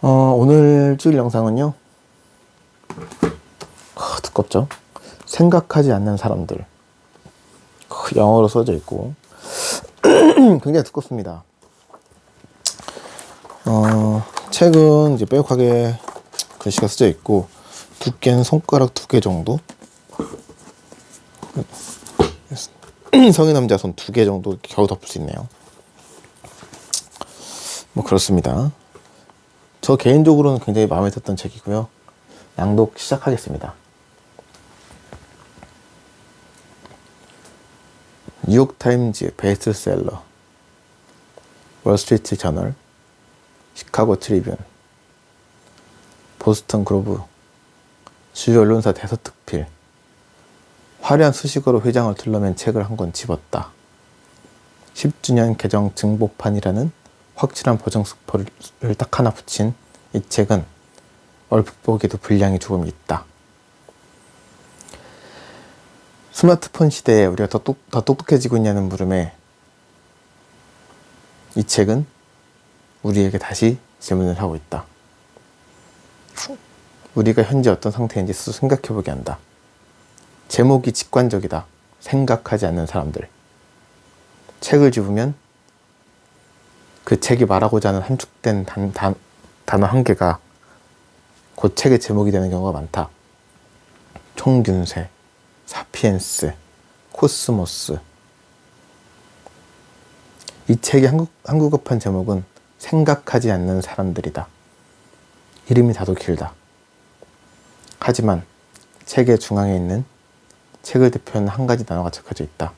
오늘 찍을 영상은요. 두껍죠? 생각하지 않는 사람들. 영어로 써져 있고 굉장히 두껍습니다. 책은 이제 빼곡하게 글씨가 쓰져 있고 두께는 손가락 2개 정도. 성인 남자 손 2개 정도 겨우 덮을 수 있네요. 뭐 그렇습니다. 저 개인적으로는 굉장히 마음에 들었던 책이고요. 낭독 시작하겠습니다. 뉴욕타임즈 베스트셀러, 월스트리트 저널, 시카고 트리뷴, 보스턴 글로브, 주요 언론사 대서특필, 화려한 수식어로 회장을 둘러맨 책을 한 권 집었다. 10주년 개정 증복판이라는 확실한 보정스포를 딱 하나 붙인 이 책은 얼핏 보기에도 분량이 조금 있다. 스마트폰 시대에 우리가 더 똑똑해지고 있냐는 물음에 이 책은 우리에게 다시 질문을 하고 있다. 우리가 현재 어떤 상태인지 스스로 생각해보게 한다. 제목이 직관적이다. 생각하지 않는 사람들. 책을 집으면 그 책이 말하고자 하는 함축된 단어 한 개가 그 책의 제목이 되는 경우가 많다. 총균세, 사피엔스, 코스모스. 이 책의 한국어판 제목은 생각하지 않는 사람들이다. 이름이 다소 길다. 하지만 책의 중앙에 있는 책을 대표하는 한 가지 단어가 적혀져 있다.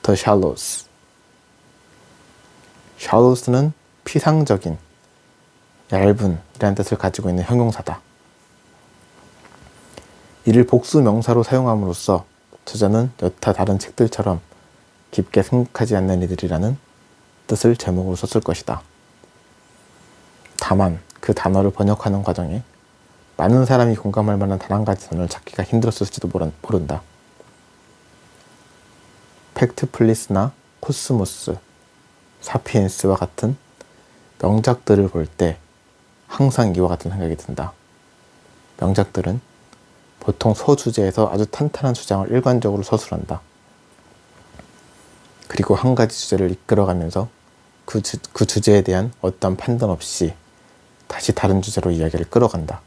The Shallows. shallows는 피상적인, 얇은 이라는 뜻을 가지고 있는 형용사다. 이를 복수 명사로 사용함으로써 저자는 여타 다른 책들처럼 깊게 생각하지 않는 이들이라는 뜻을 제목으로 썼을 것이다. 다만 그 단어를 번역하는 과정에 많은 사람이 공감할 만한 단 한 가지 단어를 찾기가 힘들었을지도 모른다. 팩트 플리스나 코스모스, 사피엔스와 같은 명작들을 볼 때 항상 이와 같은 생각이 든다. 명작들은 보통 소주제에서 아주 탄탄한 주장을 일관적으로 서술한다. 그리고 한 가지 주제를 이끌어가면서 그 주제에 대한 어떤 판단 없이 다시 다른 주제로 이야기를 끌어간다.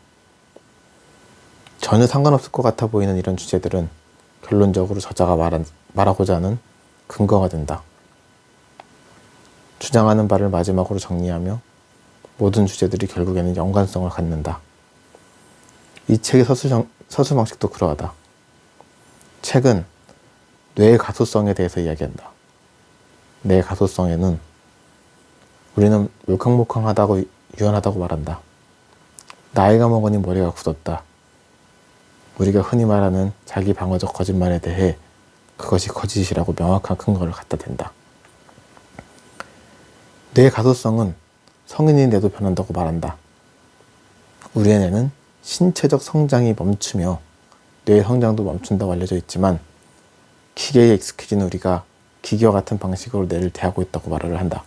전혀 상관없을 것 같아 보이는 이런 주제들은 결론적으로 저자가 말하고자 하는 근거가 된다. 주장하는 바를 마지막으로 정리하며 모든 주제들이 결국에는 연관성을 갖는다. 이 책의 서술 방식도 그러하다. 책은 뇌의 가소성에 대해서 이야기한다. 뇌의 가소성에는 우리는 물캉물캉하다고 유연하다고 말한다. 나이가 먹으니 머리가 굳었다. 우리가 흔히 말하는 자기 방어적 거짓말에 대해 그것이 거짓이라고 명확한 근거를 갖다 댄다. 뇌의 가소성은 성인인 뇌도 변한다고 말한다. 우리의 뇌는 신체적 성장이 멈추며 뇌의 성장도 멈춘다고 알려져 있지만 기계에 익숙해진 우리가 기계와 같은 방식으로 뇌를 대하고 있다고 말을 한다.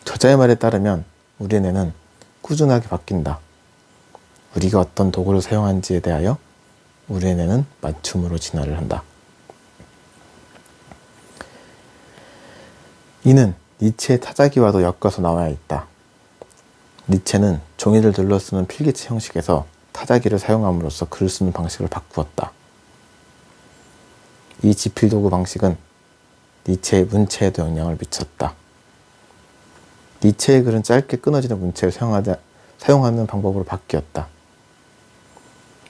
저자의 말에 따르면 우리의 뇌는 꾸준하게 바뀐다. 우리가 어떤 도구를 사용하는지에 대하여 우리의 뇌는 맞춤으로 진화를 한다. 이는 니체의 타자기와도 엮어서 나와야 있다. 니체는 종이를 눌러 쓰는 필기체 형식에서 타자기를 사용함으로써 글을 쓰는 방식을 바꾸었다. 이 지필도구 방식은 니체의 문체에도 영향을 미쳤다. 니체의 글은 짧게 끊어지는 문체를 사용하는 방법으로 바뀌었다.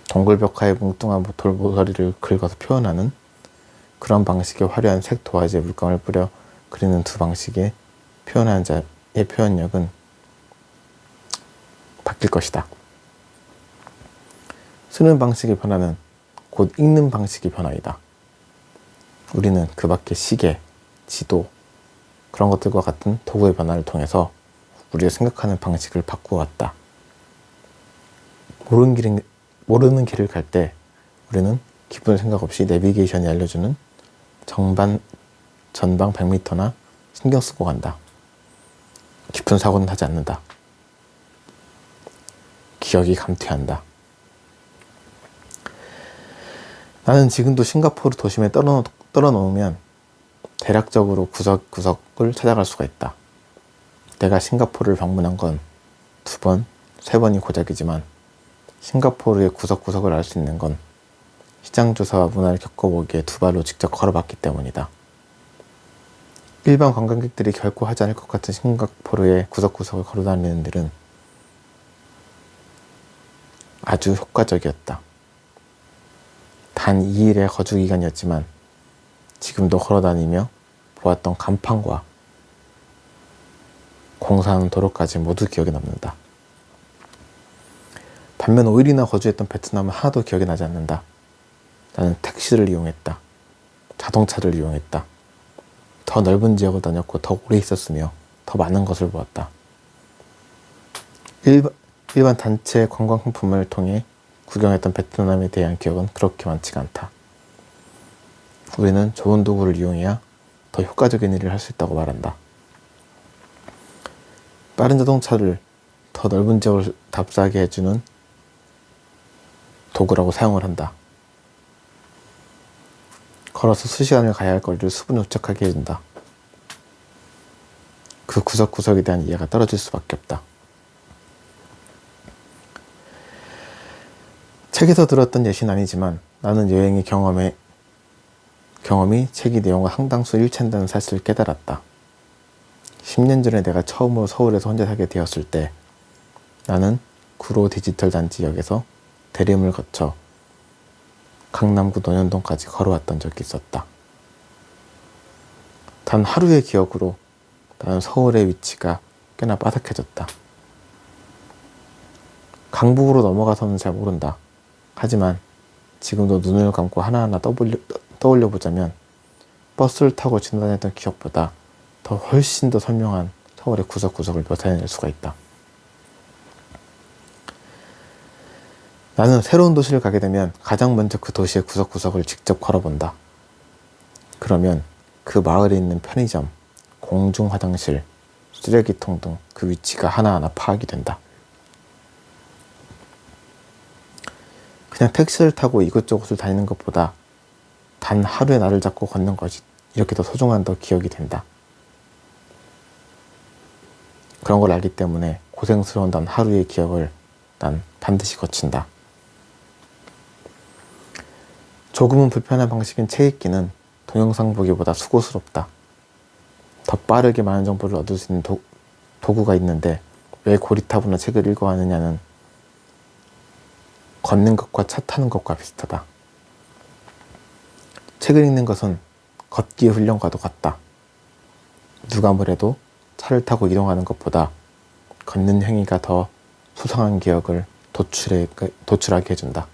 동굴벽화에 뭉뚱한 돌모서리를 긁어서 표현하는 그런 방식의 화려한 색 도화지에 물감을 뿌려 그리는 두 방식의 표현하는 자의 표현력은 바뀔 것이다. 쓰는 방식의 변화는 곧 읽는 방식의 변화이다. 우리는 그 밖에 시계, 지도, 그런 것들과 같은 도구의 변화를 통해서 우리가 생각하는 방식을 바꾸어왔다. 모르는 길을 갈 때 우리는 기쁜 생각 없이 내비게이션이 알려주는 전방 100m나 신경 쓰고 간다. 깊은 교통사고는 하지 않는다. 기억이 감퇴한다. 나는 지금도 싱가포르 도심에 떨어놓으면 대략적으로 구석구석을 찾아갈 수가 있다. 내가 싱가포르를 방문한 건 2번, 3번이 고작이지만 싱가포르의 구석구석을 알 수 있는 건 시장 조사와 문화를 겪어보기에 2발로 직접 걸어봤기 때문이다. 일반 관광객들이 결코 하지 않을 것 같은 싱가포르의 구석구석을 걸어다니는 일은 아주 효과적이었다. 단 2일의 거주 기간이었지만 지금도 걸어다니며 보았던 간판과 공사하는 도로까지 모두 기억에 남는다. 반면 5일이나 거주했던 베트남은 하나도 기억이 나지 않는다. 나는 택시를 이용했다. 자동차를 이용했다. 더 넓은 지역을 다녔고 더 오래 있었으며 더 많은 것을 보았다. 일반 단체 관광 상품을 통해 구경했던 베트남에 대한 기억은 그렇게 많지가 않다. 우리는 좋은 도구를 이용해야 더 효과적인 일을 할 수 있다고 말한다. 빠른 자동차를 더 넓은 지역을 답사하게 해주는 도구라고 사용을 한다. 걸어서 수시간을 가야 할 거리를 수분에 도착하게 해준다. 그 구석구석에 대한 이해가 떨어질 수밖에 없다. 책에서 들었던 예시는 아니지만 나는 여행의 경험이 책의 내용과 상당수 일치한다는 사실을 깨달았다. 10년 전에 내가 처음으로 서울에서 혼자 살게 되었을 때 나는 구로 디지털 단지역에서 대림을 거쳐 강남구 논현동까지 걸어왔던 적이 있었다. 단 하루의 기억으로 나는 서울의 위치가 꽤나 빠삭해졌다. 강북으로 넘어가서는 잘 모른다. 하지만 지금도 눈을 감고 하나하나 떠올려 보자면 버스를 타고 지나다녔던 기억보다 훨씬 더 선명한 서울의 구석구석을 묘사해낼 수가 있다. 나는 새로운 도시를 가게 되면 가장 먼저 그 도시의 구석구석을 직접 걸어본다. 그러면 그 마을에 있는 편의점, 공중 화장실, 쓰레기통 등 그 위치가 하나하나 파악이 된다. 그냥 택시를 타고 이곳저곳을 다니는 것보다 단 하루의 날을 잡고 걷는 것이 이렇게 더 소중한 더 기억이 된다. 그런 걸 알기 때문에 고생스러운 단 하루의 기억을 난 반드시 거친다. 조금은 불편한 방식인 책 읽기는 동영상 보기보다 수고스럽다. 더 빠르게 많은 정보를 얻을 수 있는 도구가 있는데 왜 고리타분한 책을 읽어야 하느냐는 걷는 것과 차 타는 것과 비슷하다. 책을 읽는 것은 걷기의 훈련과도 같다. 누가 뭐래도 차를 타고 이동하는 것보다 걷는 행위가 더 수상한 기억을 도출하게 해준다.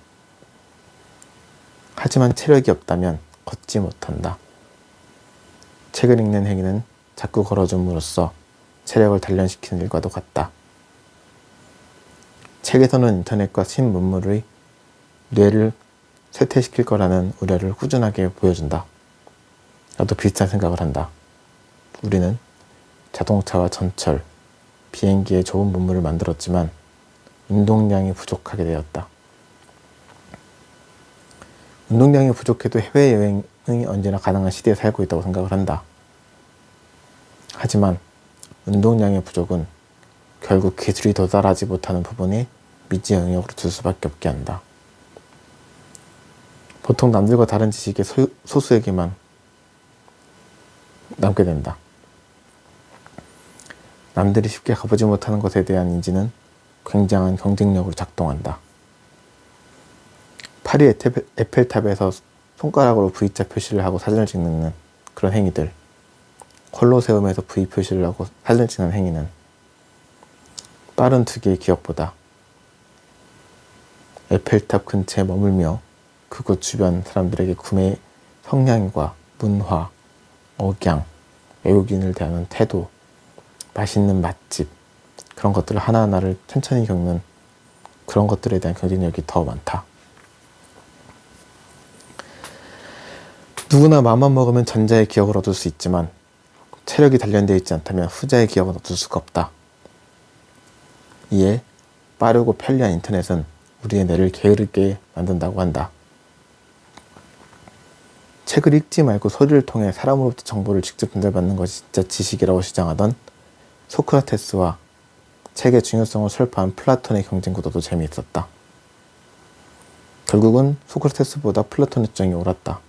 하지만 체력이 없다면 걷지 못한다. 책을 읽는 행위는 자꾸 걸어줌으로써 체력을 단련시키는 일과도 같다. 책에서는 인터넷과 신문물의 뇌를 쇠퇴시킬 거라는 우려를 꾸준하게 보여준다. 나도 비슷한 생각을 한다. 우리는 자동차와 전철, 비행기에 좋은 문물을 만들었지만 운동량이 부족하게 되었다. 운동량이 부족해도 해외여행이 언제나 가능한 시대에 살고 있다고 생각을 한다. 하지만 운동량의 부족은 결국 기술이 도달하지 못하는 부분에 미지 영역으로 둘 수밖에 없게 한다. 보통 남들과 다른 지식이 소수에게만 남게 된다. 남들이 쉽게 가보지 못하는 것에 대한 인지는 굉장한 경쟁력으로 작동한다. 파리 에펠탑에서 손가락으로 V자 표시를 하고 사진을 찍는 그런 행위들, 콜로세움에서 V 표시를 하고 사진을 찍는 행위는 빠른 2개의 기억보다 에펠탑 근처에 머물며 그곳 주변 사람들에게 구매 성향과 문화, 억양, 외국인을 대하는 태도, 맛있는 맛집, 그런 것들을 하나하나를 천천히 겪는 그런 것들에 대한 경쟁력이 더 많다. 누구나 마음만 먹으면 전자의 기억을 얻을 수 있지만 체력이 단련되어 있지 않다면 후자의 기억은 얻을 수가 없다. 이에 빠르고 편리한 인터넷은 우리의 뇌를 게으르게 만든다고 한다. 책을 읽지 말고 소리를 통해 사람으로부터 정보를 직접 전달받는 것이 진짜 지식이라고 주장하던 소크라테스와 책의 중요성을 설파한 플라톤의 경쟁 구도도 재미있었다. 결국은 소크라테스보다 플라톤의 주장이 옳았다.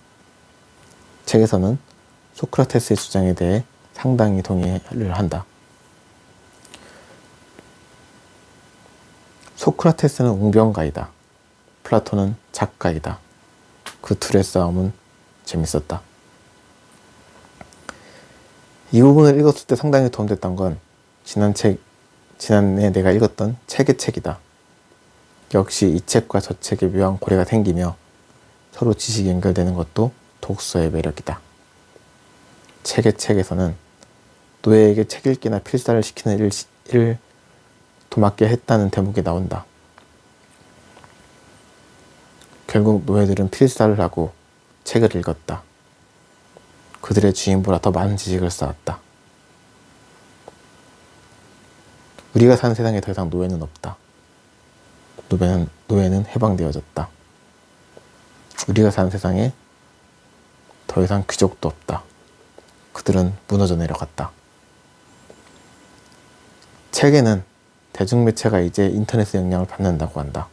책에서는 소크라테스의 주장에 대해 상당히 동의를 한다. 소크라테스는 웅변가이다. 플라톤은 작가이다. 그 둘의 싸움은 재밌었다. 이 부분을 읽었을 때 상당히 도움됐던 건 지난해 내가 읽었던 책의 책이다. 역시 이 책과 저 책의 묘한 고리가 생기며 서로 지식이 연결되는 것도 독서의 매력이다. 책의 책에서는 노예에게 책 읽기나 필사를 시키는 일을 도맡게 했다는 대목이 나온다. 결국 노예들은 필사를 하고 책을 읽었다. 그들의 주인보다 더 많은 지식을 쌓았다. 우리가 사는 세상에 더 이상 노예는 없다. 노예는 해방되어졌다. 우리가 사는 세상에 더 이상 귀족도 없다. 그들은 무너져 내려갔다. 책에는 대중매체가 이제 인터넷의 영향을 받는다고 한다.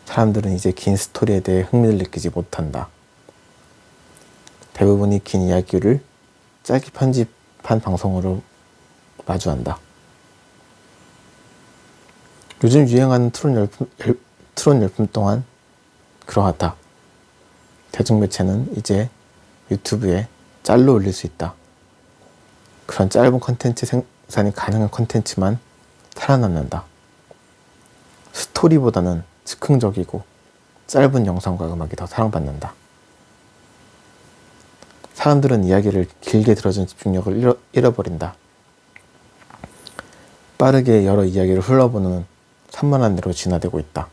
사람들은 이제 긴 스토리에 대해 흥미를 느끼지 못한다. 대부분이 긴 이야기를 짧게 편집한 방송으로 마주한다. 요즘 유행하는 트론 열풍 또한 그러하다. 대중매체는 이제 유튜브에 짤로 올릴 수 있다. 그런 짧은 컨텐츠 생산이 가능한 컨텐츠만 살아남는다. 스토리보다는 즉흥적이고 짧은 영상과 음악이 더 사랑받는다. 사람들은 이야기를 길게 들어준 집중력을 잃어버린다. 빠르게 여러 이야기를 흘러보는 산만한 대로 진화되고 있다.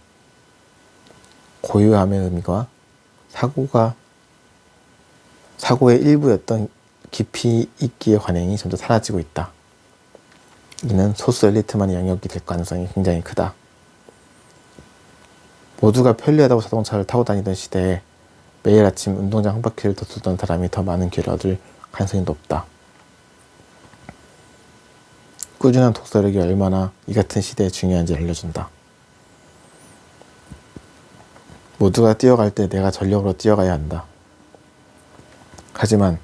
고요함의 의미와 사고의 일부였던 깊이 있기의 관행이 점점 사라지고 있다. 이는 소수 엘리트만의 영역이 될 가능성이 굉장히 크다. 모두가 편리하다고 자동차를 타고 다니던 시대에 매일 아침 운동장 한 바퀴를 더 돌던 사람이 더 많은 기회를 얻을 가능성이 높다. 꾸준한 독서력이 얼마나 이 같은 시대에 중요한지 알려준다. 모두가 뛰어갈 때 내가 전력으로 뛰어가야 한다. 하지만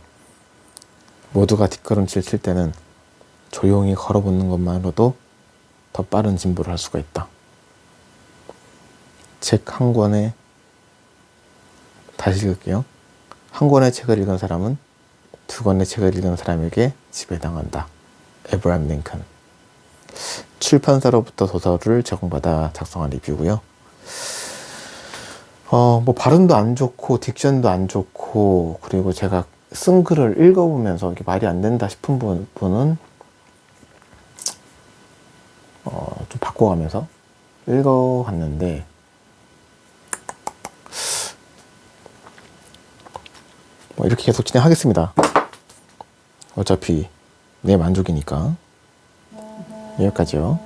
모두가 뒷걸음질 칠 때는 조용히 걸어보는 것만으로도 더 빠른 진보를 할 수가 있다. 책 한 권에 다시 읽을게요. 한 권의 책을 읽은 사람은 두 권의 책을 읽은 사람에게 지배당한다. 에브라임 링컨. 출판사로부터 도서를 제공받아 작성한 리뷰고요. 뭐 발음도 안 좋고 딕션도 안 좋고, 그리고 제가 쓴 글을 읽어보면서 이게 말이 안 된다 싶은 부분은 좀 바꿔가면서 읽어봤는데, 이렇게 계속 진행하겠습니다. 어차피 내 만족이니까. 여기까지요.